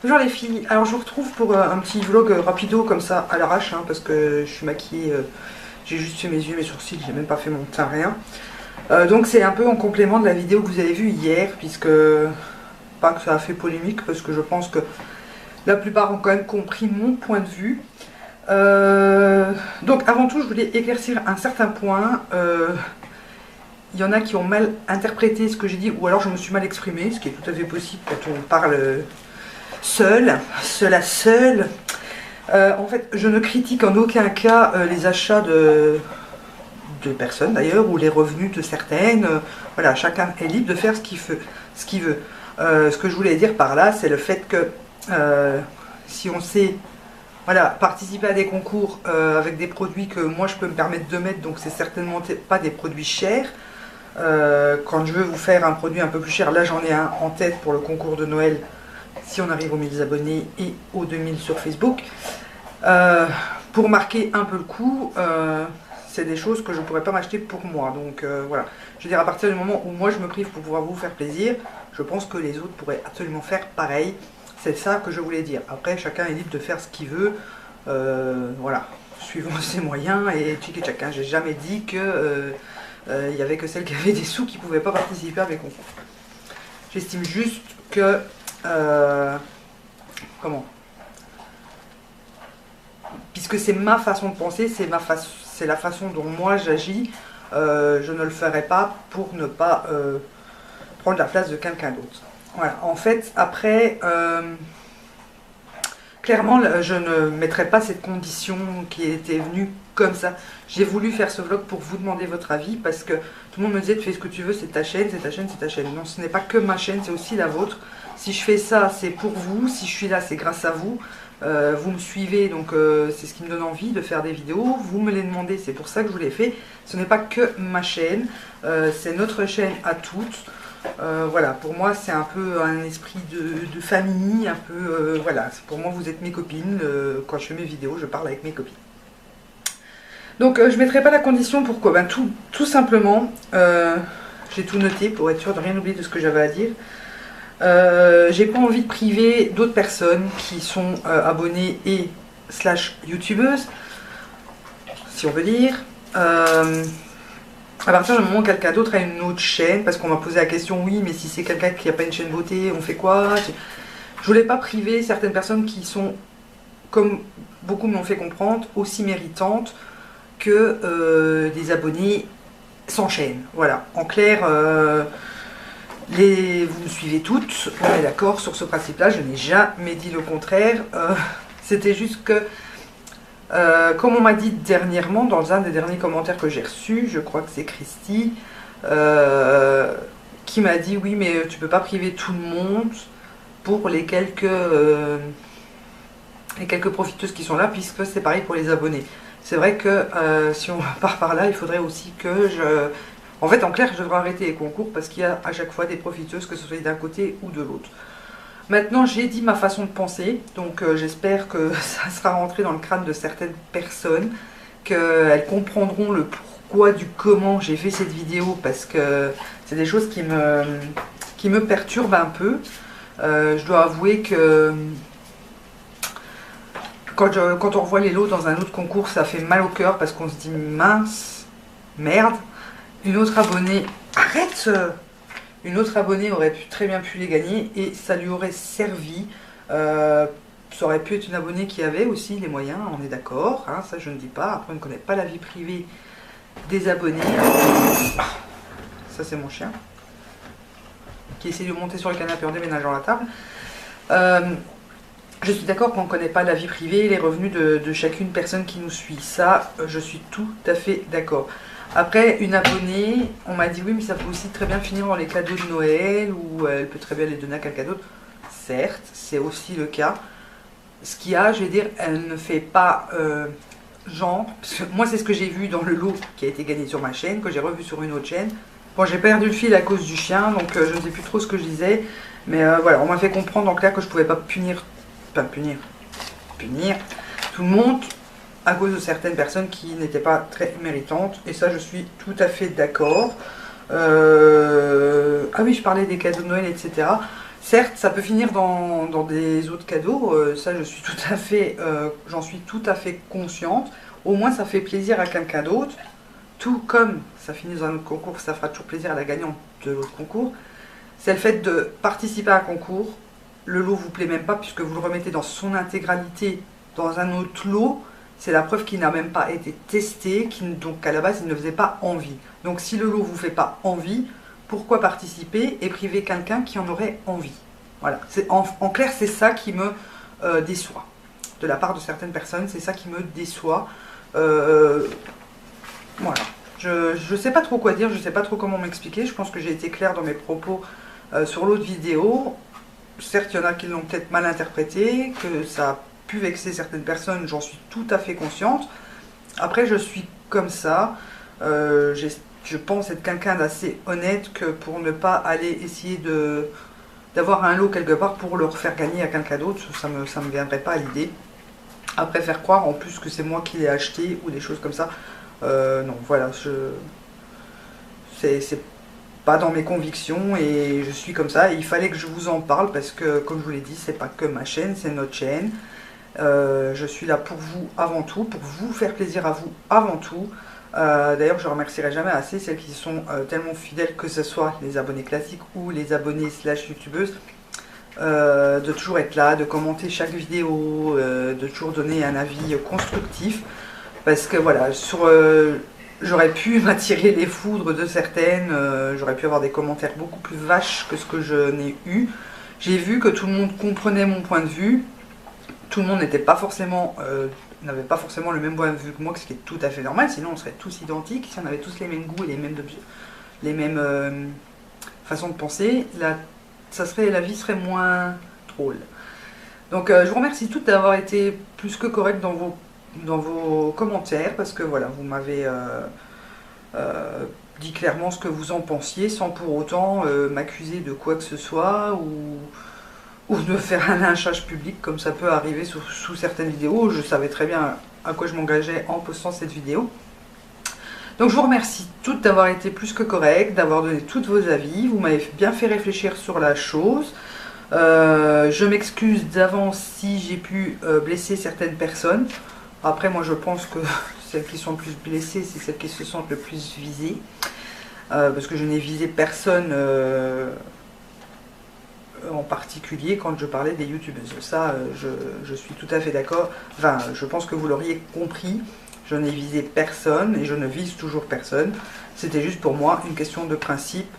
Bonjour les filles, alors je vous retrouve pour un petit vlog rapido comme ça à l'arrache, hein, parce que je suis maquillée, j'ai juste fait mes yeux, mes sourcils, j'ai même pas fait mon teint, rien. Donc c'est un peu en complément de la vidéo que vous avez vue hier, puisque, pas que ça a fait polémique, parce que je pense que la plupart ont quand même compris mon point de vue. Donc avant tout je voulais éclaircir un certain point. Il y en a qui ont mal interprété ce que j'ai dit, ou alors je me suis mal exprimée, ce qui est tout à fait possible quand on parle seul à seul. En fait, je ne critique en aucun cas les achats de personnes d'ailleurs, ou les revenus de certaines. Voilà, chacun est libre de faire ce qu'il veut. Ce que je voulais dire par là, c'est le fait que si on sait participer à des concours avec des produits que moi je peux me permettre de mettre, donc c'est certainement pas des produits chers. Quand je veux vous faire un produit un peu plus cher, là j'en ai un en tête pour le concours de Noël, si on arrive aux 1000 abonnés et aux 2000 sur Facebook. Pour marquer un peu le coup, c'est des choses que je ne pourrais pas m'acheter pour moi. Donc voilà, je veux dire, à partir du moment où moi je me prive pour pouvoir vous faire plaisir, je pense que les autres pourraient absolument faire pareil. C'est ça que je voulais dire. Après, chacun est libre de faire ce qu'il veut, voilà, suivant ses moyens et chacun. J'ai jamais dit que il n'y avait que celles qui avaient des sous qui ne pouvaient pas participer à mes concours. J'estime juste que puisque c'est ma façon de penser, c'est la façon dont moi j'agis, je ne le ferai pas pour ne pas prendre la place de quelqu'un d'autre. Voilà, en fait, après, clairement, je ne mettrai pas cette condition qui était venue comme ça. J'ai voulu faire ce vlog pour vous demander votre avis, parce que tout le monde me disait, tu fais ce que tu veux, c'est ta chaîne, c'est ta chaîne, c'est ta chaîne. Non, ce n'est pas que ma chaîne, c'est aussi la vôtre. Si je fais ça, c'est pour vous. Si je suis là, c'est grâce à vous. Vous me suivez, donc c'est ce qui me donne envie de faire des vidéos. Vous me les demandez, c'est pour ça que je vous l'ai fait. Ce n'est pas que ma chaîne, c'est notre chaîne à toutes. Voilà, pour moi c'est un peu un esprit de famille, un peu, voilà, pour moi vous êtes mes copines. Quand je fais mes vidéos, je parle avec mes copines. Donc je ne mettrai pas la condition, pourquoi? Ben, tout simplement, j'ai tout noté pour être sûr de rien oublier de ce que j'avais à dire. J'ai pas envie de priver d'autres personnes qui sont abonnées et / youtubeuses, si on veut dire. À partir du moment où quelqu'un d'autre a une autre chaîne, parce qu'on m'a posé la question, oui, mais si c'est quelqu'un qui n'a pas une chaîne beauté, on fait quoi? Je voulais pas priver certaines personnes qui sont, comme beaucoup m'ont fait comprendre, aussi méritantes que des abonnés sans chaîne. Voilà, en clair, vous me suivez toutes, on est d'accord sur ce principe-là, je n'ai jamais dit le contraire. C'était juste que, comme on m'a dit dernièrement, dans un des derniers commentaires que j'ai reçus, je crois que c'est Christy, qui m'a dit, oui, mais tu peux pas priver tout le monde pour les quelques profiteuses qui sont là, puisque c'est pareil pour les abonnés. C'est vrai que si on part par là, il faudrait aussi que je... En fait, en clair, je devrais arrêter les concours parce qu'il y a à chaque fois des profiteuses, que ce soit d'un côté ou de l'autre. Maintenant, j'ai dit ma façon de penser, donc j'espère que ça sera rentré dans le crâne de certaines personnes, qu'elles comprendront le pourquoi du comment j'ai fait cette vidéo, parce que c'est des choses qui me perturbent un peu. Je dois avouer que quand on revoit les lots dans un autre concours, ça fait mal au cœur, parce qu'on se dit mince, merde, une autre abonnée, arrête! Une autre abonnée aurait très bien pu les gagner et ça lui aurait servi. Ça aurait pu être une abonnée qui avait aussi les moyens, on est d'accord, hein, ça je ne dis pas. Après on ne connaît pas la vie privée des abonnés. Ça c'est mon chien qui essaie de monter sur le canapé en déménageant la table. Je suis d'accord qu'on ne connaît pas la vie privée, les revenus de chacune personne qui nous suit. Ça, je suis tout à fait d'accord. Après, une abonnée, on m'a dit oui, mais ça peut aussi très bien finir dans les cadeaux de Noël, ou elle peut très bien les donner à quelqu'un d'autre. Certes, c'est aussi le cas. Ce qu'il y a, je vais dire, elle ne fait pas genre, parce que moi c'est ce que j'ai vu dans le lot qui a été gagné sur ma chaîne, que j'ai revu sur une autre chaîne. Bon, j'ai perdu le fil à cause du chien, donc je ne sais plus trop ce que je disais. Mais voilà, on m'a fait comprendre en clair que je ne pouvais pas punir tout le monde à cause de certaines personnes qui n'étaient pas très méritantes. Et ça, je suis tout à fait d'accord. Ah oui, je parlais des cadeaux de Noël, etc. Certes, ça peut finir dans des autres cadeaux, ça je suis tout à fait, j'en suis tout à fait consciente. Au moins ça fait plaisir à quelqu'un d'autre, tout comme ça finit dans un autre concours, ça fera toujours plaisir à la gagnante de l'autre concours. C'est le fait de participer à un concours, le lot vous plaît même pas puisque vous le remettez dans son intégralité dans un autre lot, c'est la preuve qu'il n'a même pas été testé, donc à la base il ne faisait pas envie. Donc si le lot vous fait pas envie, pourquoi participer et priver quelqu'un qui en aurait envie? Voilà, en clair, c'est ça qui me déçoit. De la part de certaines personnes, c'est ça qui me déçoit. Voilà. Je ne sais pas trop quoi dire, je ne sais pas trop comment m'expliquer. Je pense que j'ai été claire dans mes propos sur l'autre vidéo. Certes, il y en a qui l'ont peut-être mal interprété, que ça a pu vexer certaines personnes, j'en suis tout à fait consciente. Après, je suis comme ça. Je pense être quelqu'un d'assez honnête que pour ne pas aller essayer d'avoir un lot quelque part pour le refaire gagner à quelqu'un d'autre, ça me viendrait pas à l'idée. Après faire croire en plus que c'est moi qui l'ai acheté ou des choses comme ça, non, voilà, c'est pas dans mes convictions et je suis comme ça. Et il fallait que je vous en parle parce que, comme je vous l'ai dit, c'est pas que ma chaîne, c'est notre chaîne. Je suis là pour vous avant tout, pour vous faire plaisir à vous avant tout. D'ailleurs, je remercierai jamais assez celles qui sont tellement fidèles, que ce soit les abonnés classiques ou les abonnés slash youtubeuses, de toujours être là, de commenter chaque vidéo, de toujours donner un avis constructif. Parce que voilà, j'aurais pu m'attirer les foudres de certaines, j'aurais pu avoir des commentaires beaucoup plus vaches que ce que je n'ai eu. J'ai vu que tout le monde comprenait mon point de vue, tout le monde n'était pas forcément... n'avait pas forcément le même point de vue que moi, ce qui est tout à fait normal, sinon on serait tous identiques, si on avait tous les mêmes goûts et les mêmes façons de penser, la vie serait moins drôle. Donc je vous remercie toutes d'avoir été plus que correctes dans vos commentaires, parce que voilà, vous m'avez dit clairement ce que vous en pensiez, sans pour autant m'accuser de quoi que ce soit, ou de faire un lynchage public comme ça peut arriver sous certaines vidéos. Je savais très bien à quoi je m'engageais en postant cette vidéo. Donc je vous remercie toutes d'avoir été plus que correctes, d'avoir donné tous vos avis. Vous m'avez bien fait réfléchir sur la chose. Je m'excuse d'avance si j'ai pu blesser certaines personnes. Après, moi je pense que celles qui sont le plus blessées, c'est celles qui se sentent le plus visées. Parce que je n'ai visé personne... en particulier quand je parlais des youtubeuses. Ça, je suis tout à fait d'accord. Enfin, je pense que vous l'auriez compris. Je n'ai visé personne et je ne vise toujours personne. C'était juste pour moi une question de principe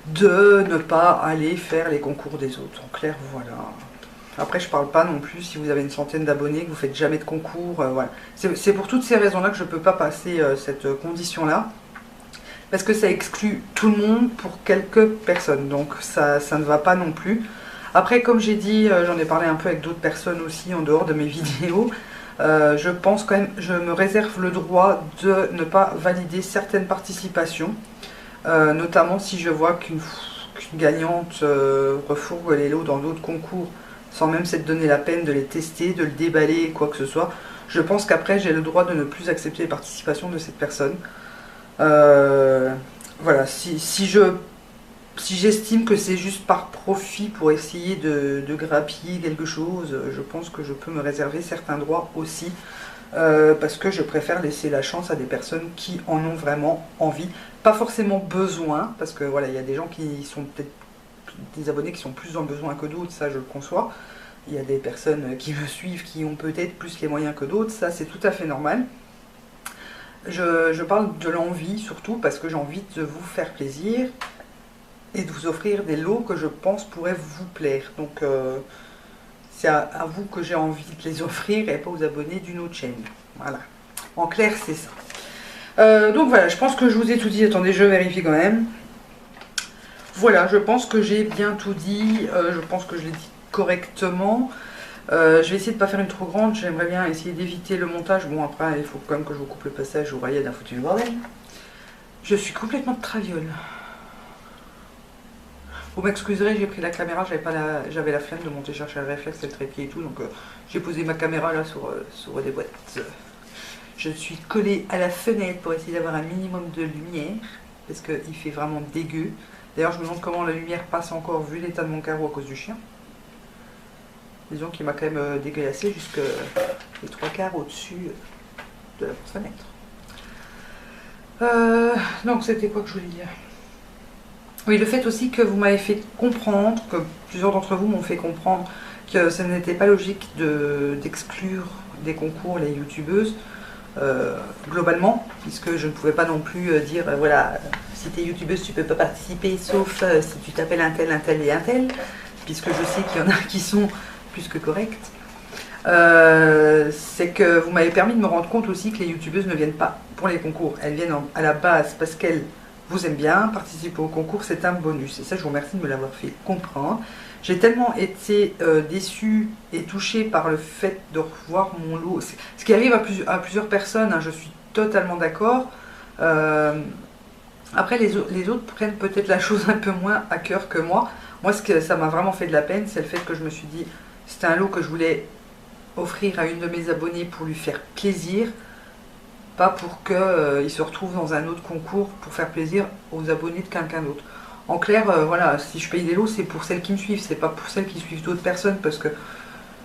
de ne pas aller faire les concours des autres. En clair, voilà. Après, je parle pas non plus si vous avez une centaine d'abonnés, que vous faites jamais de concours. Voilà. C'est pour toutes ces raisons-là que je ne peux pas passer cette condition-là. Parce que ça exclut tout le monde pour quelques personnes, donc ça ne va pas non plus. Après, comme j'ai dit, j'en ai parlé un peu avec d'autres personnes aussi en dehors de mes vidéos, je pense quand même, je me réserve le droit de ne pas valider certaines participations, notamment si je vois qu'une gagnante refourgue les lots dans d'autres concours, sans même s'être donné la peine de les tester, de le déballer, quoi que ce soit. Je pense qu'après, j'ai le droit de ne plus accepter les participations de cette personne. Voilà, si j'estime que c'est juste par profit pour essayer de grappiller quelque chose, je pense que je peux me réserver certains droits aussi, parce que je préfère laisser la chance à des personnes qui en ont vraiment envie, pas forcément besoin, parce que voilà, il y a des gens qui sont peut-être des abonnés qui sont plus en besoin que d'autres, ça je le conçois. Il y a des personnes qui me suivent qui ont peut-être plus les moyens que d'autres, ça c'est tout à fait normal. Je parle de l'envie surtout parce que j'ai envie de vous faire plaisir et de vous offrir des lots que je pense pourraient vous plaire. Donc c'est à vous que j'ai envie de les offrir et pas aux abonnés d'une autre chaîne. Voilà. En clair, c'est ça. Donc voilà, je pense que je vous ai tout dit. Attendez, je vérifie quand même. Voilà, je pense que j'ai bien tout dit. Je pense que je l'ai dit correctement. Je vais essayer de ne pas faire une trop grande, j'aimerais bien essayer d'éviter le montage. Bon, après, il faut quand même que je vous coupe le passage où Ryan a foutu le bordel. Je suis complètement de traviole. Vous m'excuserez, j'ai pris la caméra, j'avais la flemme de monter chercher le réflexe, le trépied et tout, donc j'ai posé ma caméra là sur des boîtes. Je suis collée à la fenêtre pour essayer d'avoir un minimum de lumière, parce qu'il fait vraiment dégueu. D'ailleurs, je me demande comment la lumière passe encore vu l'état de mon carreau à cause du chien. Disons qu'il m'a quand même dégueulassé jusque les 3/4 au-dessus de la fenêtre. Donc c'était quoi que je voulais dire? Oui, le fait aussi que vous m'avez fait comprendre, que plusieurs d'entre vous m'ont fait comprendre que ce n'était pas logique d'exclure des concours les youtubeuses globalement, puisque je ne pouvais pas non plus dire voilà, si tu es youtubeuse tu peux pas participer sauf si tu t'appelles un tel et un tel, puisque je sais qu'il y en a qui sont plus que corrects. C'est que vous m'avez permis de me rendre compte aussi que les youtubeuses ne viennent pas pour les concours, elles viennent à la base parce qu'elles vous aiment bien, participer au concours c'est un bonus, et ça je vous remercie de me l'avoir fait comprendre. J'ai tellement été déçue et touchée par le fait de revoir mon lot, ce qui arrive à plusieurs personnes, hein, je suis totalement d'accord. Après les autres prennent peut-être la chose un peu moins à cœur que moi. Moi ce que ça m'a vraiment fait de la peine, c'est le fait que je me suis dit, c'était un lot que je voulais offrir à une de mes abonnées pour lui faire plaisir, pas pour qu'il se retrouve dans un autre concours pour faire plaisir aux abonnés de quelqu'un d'autre. En clair, voilà, si je paye des lots, c'est pour celles qui me suivent, c'est pas pour celles qui suivent d'autres personnes, parce que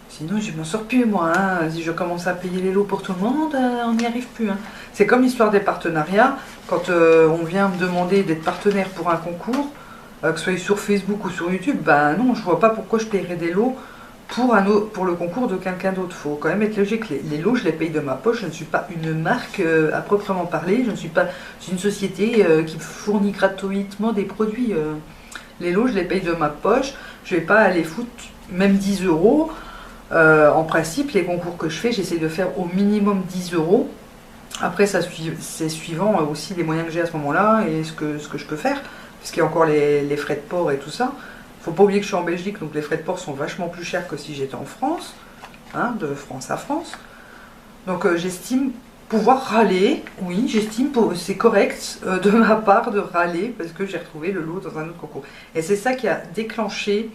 sinon je m'en sors plus moi, hein. Si je commence à payer les lots pour tout le monde, on n'y arrive plus, hein. C'est comme l'histoire des partenariats, quand on vient me demander d'être partenaire pour un concours, que ce soit sur Facebook ou sur YouTube, ben non, je vois pas pourquoi je payerais des lots pour le concours de quelqu'un d'autre. Il faut quand même être logique, les lots je les paye de ma poche, je ne suis pas une marque à proprement parler, je ne suis pas une société qui fournit gratuitement des produits. Les lots je les paye de ma poche, je ne vais pas aller foutre même 10 euros. En principe les concours que je fais, j'essaie de faire au minimum 10 euros. Après c'est suivant aussi les moyens que j'ai à ce moment là et ce que je peux faire, parce qu'il y a encore les frais de port et tout ça. Faut pas oublier que je suis en Belgique, donc les frais de port sont vachement plus chers que si j'étais en France, hein, de France à France. Donc j'estime pouvoir râler, oui, j'estime c'est correct de ma part de râler parce que j'ai retrouvé le lot dans un autre concours. Et c'est ça qui a déclenché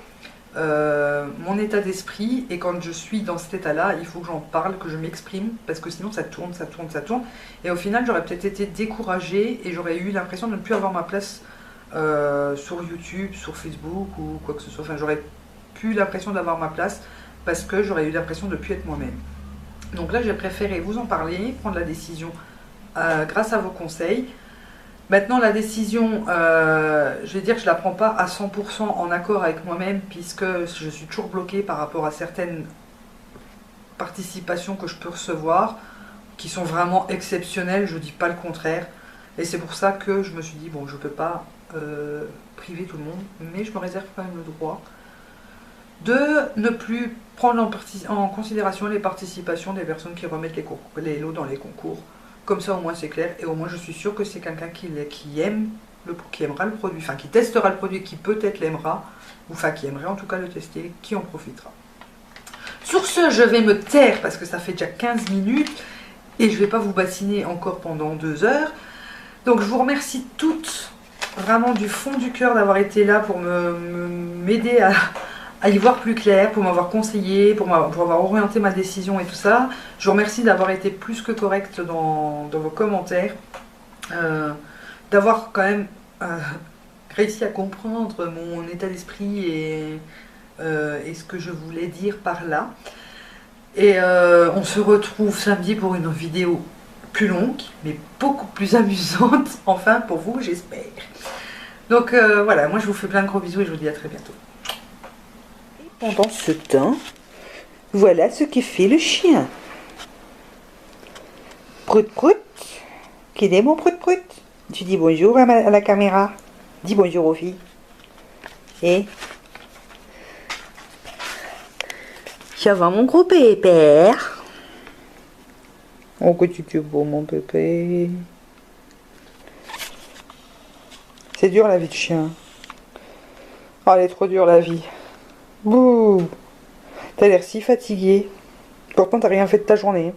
mon état d'esprit, et quand je suis dans cet état-là, il faut que j'en parle, que je m'exprime, parce que sinon ça tourne, ça tourne, ça tourne. Et au final, j'aurais peut-être été découragée et j'aurais eu l'impression de ne plus avoir ma place sur YouTube, sur Facebook ou quoi que ce soit. Enfin, j'aurais plus l'impression d'avoir ma place parce que j'aurais eu l'impression de ne plus être moi-même. Donc là, j'ai préféré vous en parler, prendre la décision grâce à vos conseils. Maintenant, la décision, je vais dire que je ne la prends pas à 100% en accord avec moi-même, puisque je suis toujours bloquée par rapport à certaines participations que je peux recevoir, qui sont vraiment exceptionnelles, je ne dis pas le contraire. Et c'est pour ça que je me suis dit, bon, je ne peux pas priver tout le monde, mais je me réserve quand même le droit de ne plus prendre en considération les participations des personnes qui remettent les lots dans les concours. Comme ça, au moins, c'est clair, et au moins, je suis sûre que c'est quelqu'un qui aimera le produit, enfin, qui testera le produit, qui peut-être l'aimera, ou enfin, qui aimerait en tout cas le tester, qui en profitera. Sur ce, je vais me taire, parce que ça fait déjà 15 minutes, et je ne vais pas vous bassiner encore pendant 2 heures. Donc, je vous remercie toutes, vraiment du fond du cœur, d'avoir été là pour m'aider à y voir plus clair, pour m'avoir conseillé, pour avoir orienté ma décision et tout ça. Je vous remercie d'avoir été plus que correct dans vos commentaires, d'avoir quand même réussi à comprendre mon état d'esprit et ce que je voulais dire par là. Et on se retrouve samedi pour une vidéo plus longue, mais beaucoup plus amusante, enfin pour vous, j'espère. Donc voilà, moi je vous fais plein de gros bisous et je vous dis à très bientôt. Pendant ce temps, voilà ce que fait le chien. Prout prout. Qu'il est mon prout prout. Tu dis bonjour à la caméra. Dis bonjour aux filles. Et ça va mon gros pépère. Oh que tu es beau mon pépé. C'est dur la vie de chien. Oh, elle est trop dure la vie. Bouh. T'as l'air si fatigué. Pourtant t'as rien fait de ta journée.